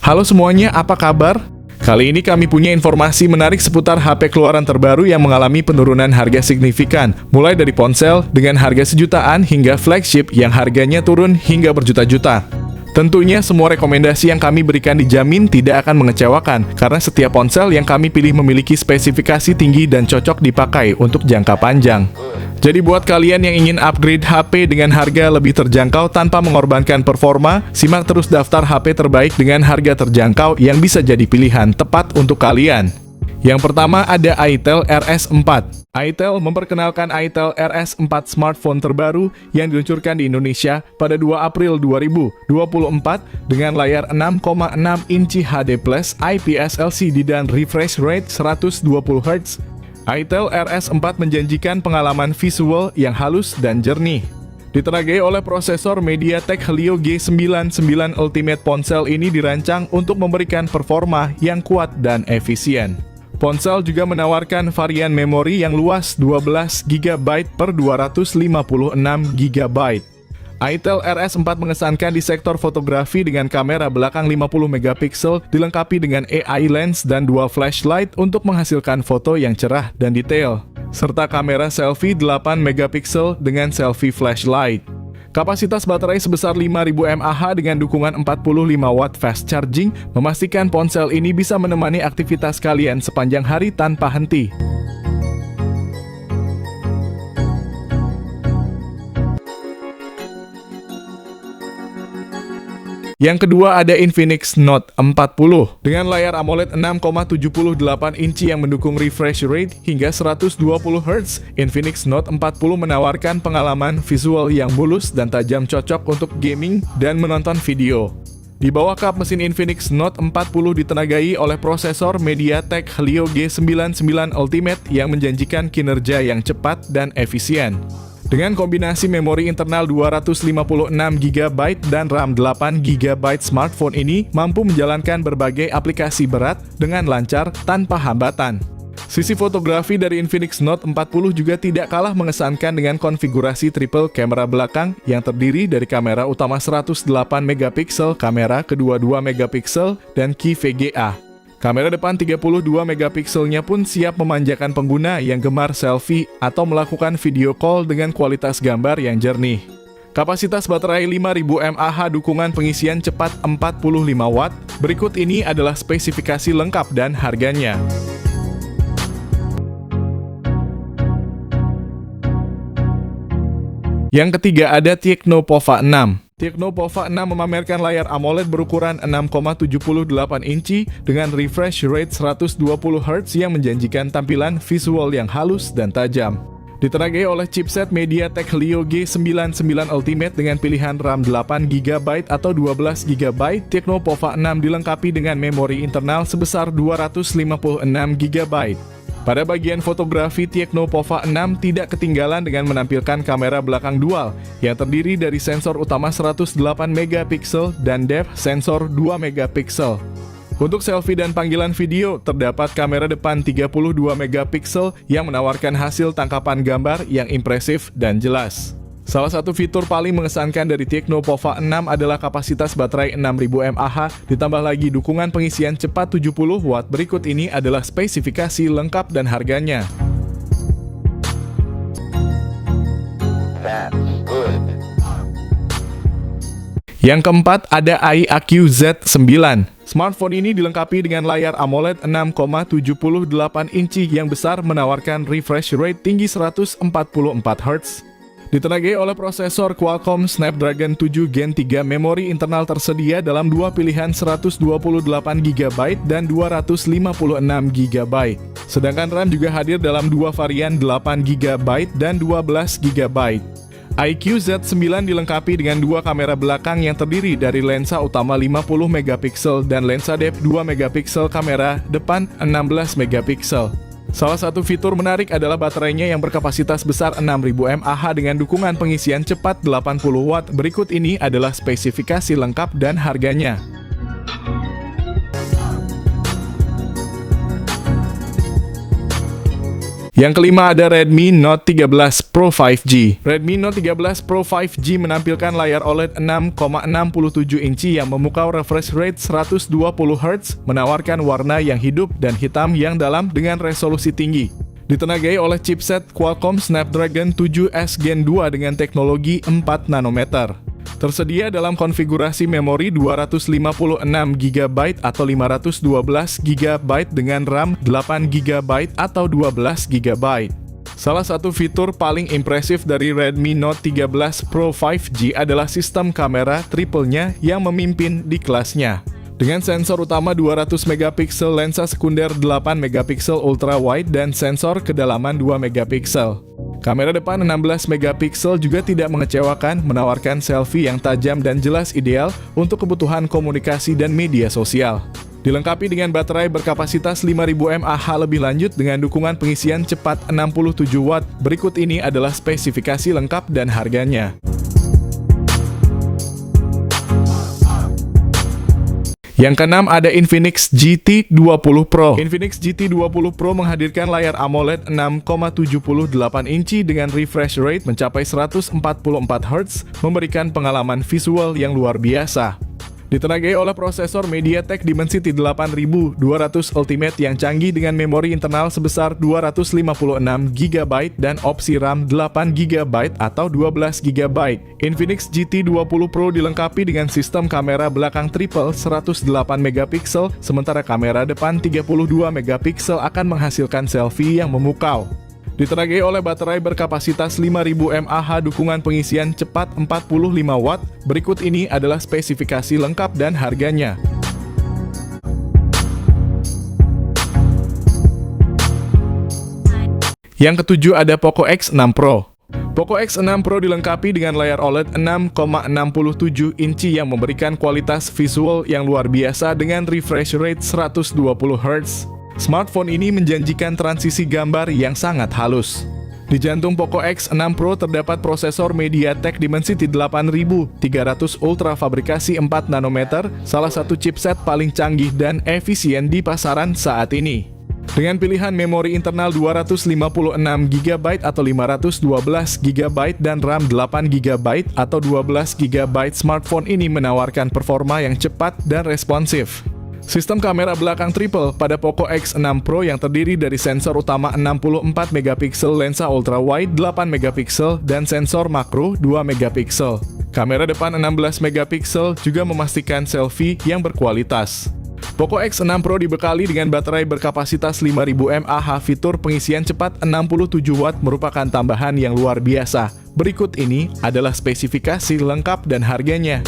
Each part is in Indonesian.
Halo semuanya, apa kabar? Kali ini kami punya informasi menarik seputar HP keluaran terbaru yang mengalami penurunan harga signifikan, mulai dari ponsel dengan harga sejutaan hingga flagship yang harganya turun hingga berjuta-juta. Tentunya semua rekomendasi yang kami berikan dijamin tidak akan mengecewakan, karena setiap ponsel yang kami pilih memiliki spesifikasi tinggi dan cocok dipakai untuk jangka panjang. Jadi buat kalian yang ingin upgrade HP dengan harga lebih terjangkau tanpa mengorbankan performa, simak terus daftar HP terbaik dengan harga terjangkau yang bisa jadi pilihan tepat untuk kalian. Yang pertama ada Itel RS4. Itel memperkenalkan Itel RS4 smartphone terbaru yang diluncurkan di Indonesia pada 2 April 2024 dengan layar 6,6 inci HD+ IPS LCD dan refresh rate 120 Hz. Itel RS4 menjanjikan pengalaman visual yang halus dan jernih. Ditenagai oleh prosesor MediaTek Helio G99 Ultimate, ponsel ini dirancang untuk memberikan performa yang kuat dan efisien. Ponsel juga menawarkan varian memori yang luas 12 GB per 256 GB. Itel RS4 mengesankan di sektor fotografi dengan kamera belakang 50 megapiksel dilengkapi dengan AI lens dan dua flashlight untuk menghasilkan foto yang cerah dan detail, serta kamera selfie 8 megapiksel dengan selfie flashlight. Kapasitas baterai sebesar 5000 mAh dengan dukungan 45 watt fast charging memastikan ponsel ini bisa menemani aktivitas kalian sepanjang hari tanpa henti. Yang kedua ada Infinix Note 40. Dengan layar AMOLED 6,78 inci yang mendukung refresh rate hingga 120 Hz, Infinix Note 40 menawarkan pengalaman visual yang mulus dan tajam, cocok untuk gaming dan menonton video. Di bawah kap mesin Infinix Note 40 ditenagai oleh prosesor MediaTek Helio G99 Ultimate yang menjanjikan kinerja yang cepat dan efisien. Dengan kombinasi memori internal 256 GB dan RAM 8 GB, smartphone ini mampu menjalankan berbagai aplikasi berat dengan lancar tanpa hambatan. Sisi fotografi dari Infinix Note 40 juga tidak kalah mengesankan dengan konfigurasi triple kamera belakang yang terdiri dari kamera utama 108 megapiksel, kamera kedua 2 megapiksel, dan key VGA. Kamera depan 32 megapikselnya pun siap memanjakan pengguna yang gemar selfie atau melakukan video call dengan kualitas gambar yang jernih. Kapasitas baterai 5000 mAh, dukungan pengisian cepat 45 watt. Berikut ini adalah spesifikasi lengkap dan harganya. Yang ketiga ada Tecno Pova 6. Tecno Pova 6 memamerkan layar AMOLED berukuran 6,78 inci dengan refresh rate 120 Hz yang menjanjikan tampilan visual yang halus dan tajam. Ditenagai oleh chipset MediaTek Helio G99 Ultimate dengan pilihan RAM 8 GB atau 12 GB, Tecno Pova 6 dilengkapi dengan memori internal sebesar 256 GB. Pada bagian fotografi, Tecno Pova 6 tidak ketinggalan dengan menampilkan kamera belakang dual yang terdiri dari sensor utama 108 megapiksel dan depth sensor 2 megapiksel. Untuk selfie dan panggilan video, terdapat kamera depan 32 megapiksel yang menawarkan hasil tangkapan gambar yang impresif dan jelas. Salah satu fitur paling mengesankan dari Tecno Pova 6 adalah kapasitas baterai 6000 mAh, ditambah lagi dukungan pengisian cepat 70 watt. Berikut ini adalah spesifikasi lengkap dan harganya. Yang keempat ada AI AQ Z9. Smartphone ini dilengkapi dengan layar AMOLED 6,78 inci yang besar, menawarkan refresh rate tinggi 144 Hz. Ditenagai oleh prosesor Qualcomm Snapdragon 7 Gen 3, memori internal tersedia dalam dua pilihan 128 GB dan 256 GB. Sedangkan RAM juga hadir dalam dua varian 8 GB dan 12 GB. IQ Z9 dilengkapi dengan dua kamera belakang yang terdiri dari lensa utama 50 megapiksel dan lensa depth 2 megapiksel, kamera depan 16 megapiksel. Salah satu fitur menarik adalah baterainya yang berkapasitas besar 6000 mAh dengan dukungan pengisian cepat 80 watt. Berikut ini adalah spesifikasi lengkap dan harganya. Yang kelima ada Redmi Note 13 Pro 5G. Redmi Note 13 Pro 5G menampilkan layar OLED 6,67 inci yang memukau refresh rate 120 Hz, menawarkan warna yang hidup dan hitam yang dalam dengan resolusi tinggi. Ditenagai oleh chipset Qualcomm Snapdragon 7S Gen 2 dengan teknologi 4 nanometer. Tersedia dalam konfigurasi memori 256GB atau 512GB dengan RAM 8GB atau 12GB. Salah satu fitur paling impresif dari Redmi Note 13 Pro 5G adalah sistem kamera triple-nya yang memimpin di kelasnya. Dengan sensor utama 200MP, lensa sekunder 8MP ultra wide dan sensor kedalaman 2MP. Kamera depan 16MP juga tidak mengecewakan, menawarkan selfie yang tajam dan jelas, ideal untuk kebutuhan komunikasi dan media sosial. Dilengkapi dengan baterai berkapasitas 5000 mAh lebih lanjut dengan dukungan pengisian cepat 67 Watt. Berikut ini adalah spesifikasi lengkap dan harganya. Yang keenam ada Infinix GT 20 Pro. Infinix GT 20 Pro menghadirkan layar AMOLED 6,78 inci dengan refresh rate mencapai 144 Hz, memberikan pengalaman visual yang luar biasa. Ditenagai oleh prosesor MediaTek Dimensity 8200 Ultimate yang canggih dengan memori internal sebesar 256GB dan opsi RAM 8GB atau 12GB. Infinix GT 20 Pro dilengkapi dengan sistem kamera belakang triple 108MP, sementara kamera depan 32MP akan menghasilkan selfie yang memukau. Ditenagai oleh baterai berkapasitas 5000 mAh, dukungan pengisian cepat 45 Watt. Berikut ini adalah spesifikasi lengkap dan harganya. Yang ketujuh ada Poco X6 Pro. Poco X6 Pro dilengkapi dengan layar OLED 6,67 inci yang memberikan kualitas visual yang luar biasa dengan refresh rate 120 Hz. Smartphone ini menjanjikan transisi gambar yang sangat halus. Di jantung Poco X6 Pro terdapat prosesor MediaTek Dimensity 8300 Ultra fabrikasi 4 nanometer, salah satu chipset paling canggih dan efisien di pasaran saat ini. Dengan pilihan memori internal 256GB atau 512GB dan RAM 8GB atau 12GB, smartphone ini menawarkan performa yang cepat dan responsif. Sistem kamera belakang triple pada Poco X6 Pro yang terdiri dari sensor utama 64MP, lensa ultra wide 8MP dan sensor makro 2MP. Kamera depan 16MP juga memastikan selfie yang berkualitas. Poco X6 Pro dibekali dengan baterai berkapasitas 5000 mAh, fitur pengisian cepat 67 Watt merupakan tambahan yang luar biasa. Berikut ini adalah spesifikasi lengkap dan harganya.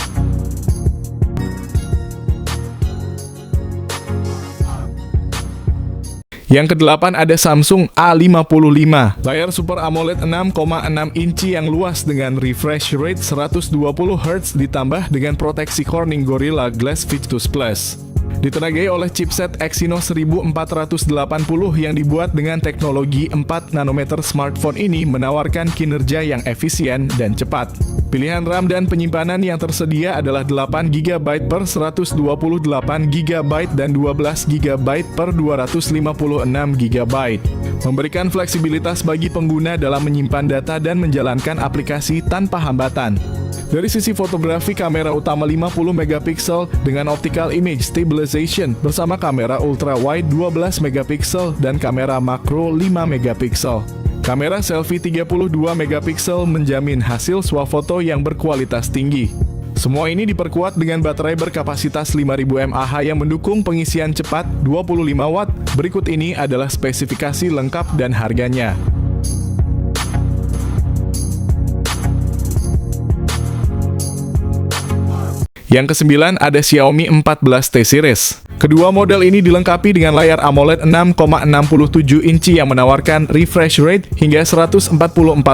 Yang kedelapan ada Samsung A55. Layar Super AMOLED 6,6 inci yang luas dengan refresh rate 120 Hz ditambah dengan proteksi Corning Gorilla Glass Victus Plus. Ditenagai oleh chipset Exynos 1480 yang dibuat dengan teknologi 4 nanometer, smartphone ini menawarkan kinerja yang efisien dan cepat. Pilihan RAM dan penyimpanan yang tersedia adalah 8GB per 128GB dan 12GB per 256GB. Memberikan fleksibilitas bagi pengguna dalam menyimpan data dan menjalankan aplikasi tanpa hambatan. Dari sisi fotografi, kamera utama 50MP dengan optical image stabilization bersama kamera ultra wide 12MP dan kamera makro 5MP. Kamera selfie 32MP menjamin hasil swafoto yang berkualitas tinggi. Semua ini diperkuat dengan baterai berkapasitas 5000 mAh yang mendukung pengisian cepat 25 Watt. Berikut ini adalah spesifikasi lengkap dan harganya. Yang kesembilan ada Xiaomi 14T Series. Kedua model ini dilengkapi dengan layar AMOLED 6,67 inci yang menawarkan refresh rate hingga 144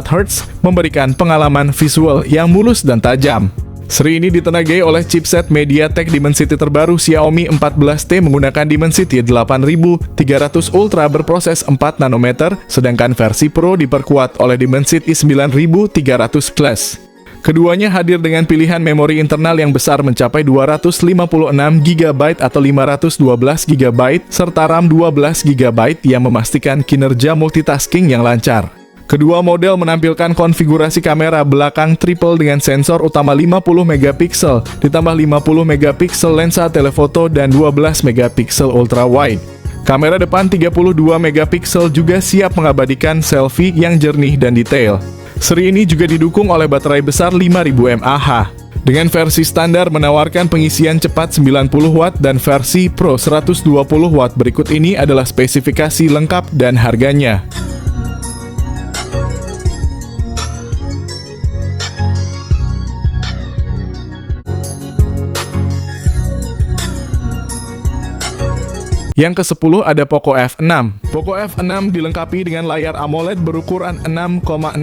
Hz, memberikan pengalaman visual yang mulus dan tajam. Seri ini ditenagai oleh chipset MediaTek Dimensity terbaru Xiaomi 14T menggunakan Dimensity 8300 Ultra berproses 4 nanometer, sedangkan versi Pro diperkuat oleh Dimensity 9300 Plus. Keduanya hadir dengan pilihan memori internal yang besar mencapai 256 GB atau 512 GB serta RAM 12 GB yang memastikan kinerja multitasking yang lancar. Kedua model menampilkan konfigurasi kamera belakang triple dengan sensor utama 50 megapiksel ditambah 50 megapiksel lensa telefoto dan 12 megapiksel ultra wide. Kamera depan 32 megapiksel juga siap mengabadikan selfie yang jernih dan detail. Seri ini juga didukung oleh baterai besar 5000 mAh. Dengan versi standar menawarkan pengisian cepat 90 Watt dan versi Pro 120 Watt. Berikut ini adalah spesifikasi lengkap dan harganya. Yang ke-10 ada Poco F6. Poco F6 dilengkapi dengan layar AMOLED berukuran 6,67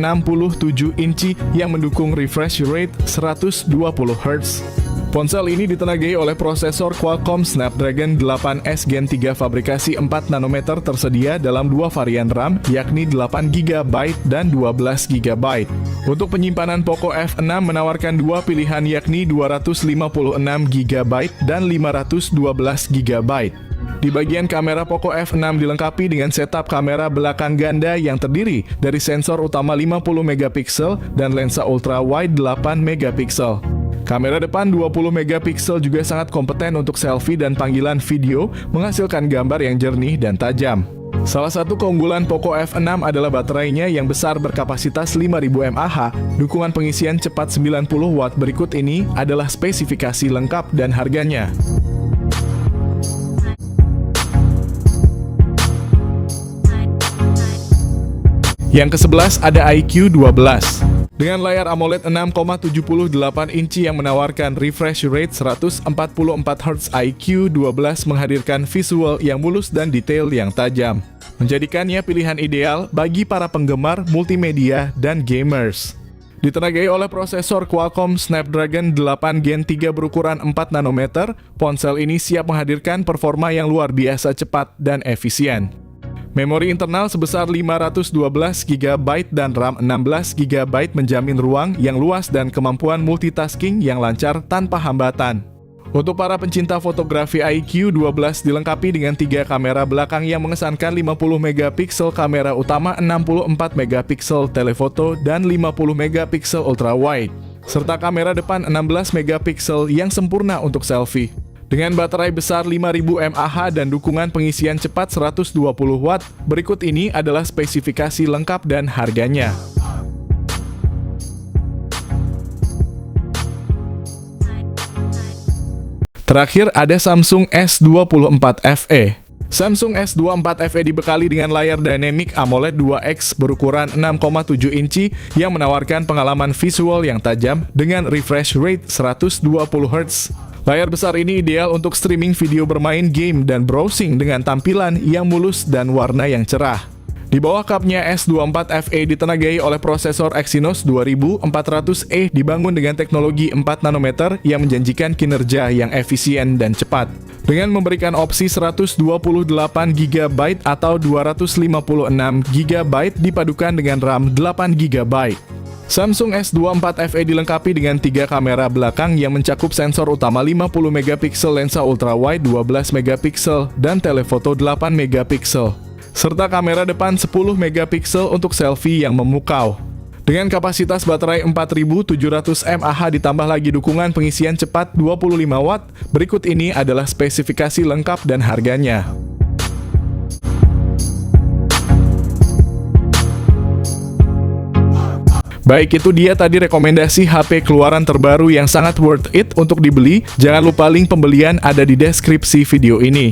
inci yang mendukung refresh rate 120 Hz. Ponsel ini ditenagai oleh prosesor Qualcomm Snapdragon 8S Gen 3 fabrikasi 4 nanometer tersedia dalam dua varian RAM, yakni 8GB dan 12GB. Untuk penyimpanan Poco F6 menawarkan dua pilihan yakni 256GB dan 512GB. Di bagian kamera, Poco F6 dilengkapi dengan setup kamera belakang ganda yang terdiri dari sensor utama 50 megapiksel dan lensa ultra wide 8 megapiksel. Kamera depan 20 megapiksel juga sangat kompeten untuk selfie dan panggilan video, menghasilkan gambar yang jernih dan tajam. Salah satu keunggulan Poco F6 adalah baterainya yang besar berkapasitas 5000 mAh, dukungan pengisian cepat 90 Watt. Berikut ini adalah spesifikasi lengkap dan harganya. Yang ke-11 ada iQOO 12. Dengan layar AMOLED 6,78 inci yang menawarkan refresh rate 144 Hz, iQOO 12 menghadirkan visual yang mulus dan detail yang tajam, menjadikannya pilihan ideal bagi para penggemar multimedia dan gamers. Ditenagai oleh prosesor Qualcomm Snapdragon 8 Gen 3 berukuran 4 nanometer, ponsel ini siap menghadirkan performa yang luar biasa cepat dan efisien. Memori internal sebesar 512GB dan RAM 16GB menjamin ruang yang luas dan kemampuan multitasking yang lancar tanpa hambatan. Untuk para pencinta fotografi, iQOO 12 dilengkapi dengan 3 kamera belakang yang mengesankan 50 megapiksel kamera utama, 64 megapiksel telefoto, dan 50 megapiksel ultra wide, serta kamera depan 16 megapiksel yang sempurna untuk selfie. Dengan baterai besar 5000 mAh dan dukungan pengisian cepat 120 Watt, berikut ini adalah spesifikasi lengkap dan harganya. Terakhir ada Samsung S24 FE. Samsung S24 FE dibekali dengan layar Dynamic AMOLED 2X berukuran 6,7 inci yang menawarkan pengalaman visual yang tajam dengan refresh rate 120 Hz. Layar besar ini ideal untuk streaming video, bermain game, dan browsing dengan tampilan yang mulus dan warna yang cerah. Di bawah kapnya, S24 FE ditenagai oleh prosesor Exynos 2400E dibangun dengan teknologi 4 nanometer yang menjanjikan kinerja yang efisien dan cepat. Dengan memberikan opsi 128GB atau 256GB dipadukan dengan RAM 8GB. Samsung S24 FE dilengkapi dengan 3 kamera belakang yang mencakup sensor utama 50 megapiksel, lensa ultra wide 12 megapiksel, dan telefoto 8 megapiksel, serta kamera depan 10 megapiksel untuk selfie yang memukau. Dengan kapasitas baterai 4700 mAh ditambah lagi dukungan pengisian cepat 25 Watt, berikut ini adalah spesifikasi lengkap dan harganya. Baik, itu dia tadi rekomendasi HP keluaran terbaru yang sangat worth it untuk dibeli. Jangan lupa link pembelian ada di deskripsi video ini.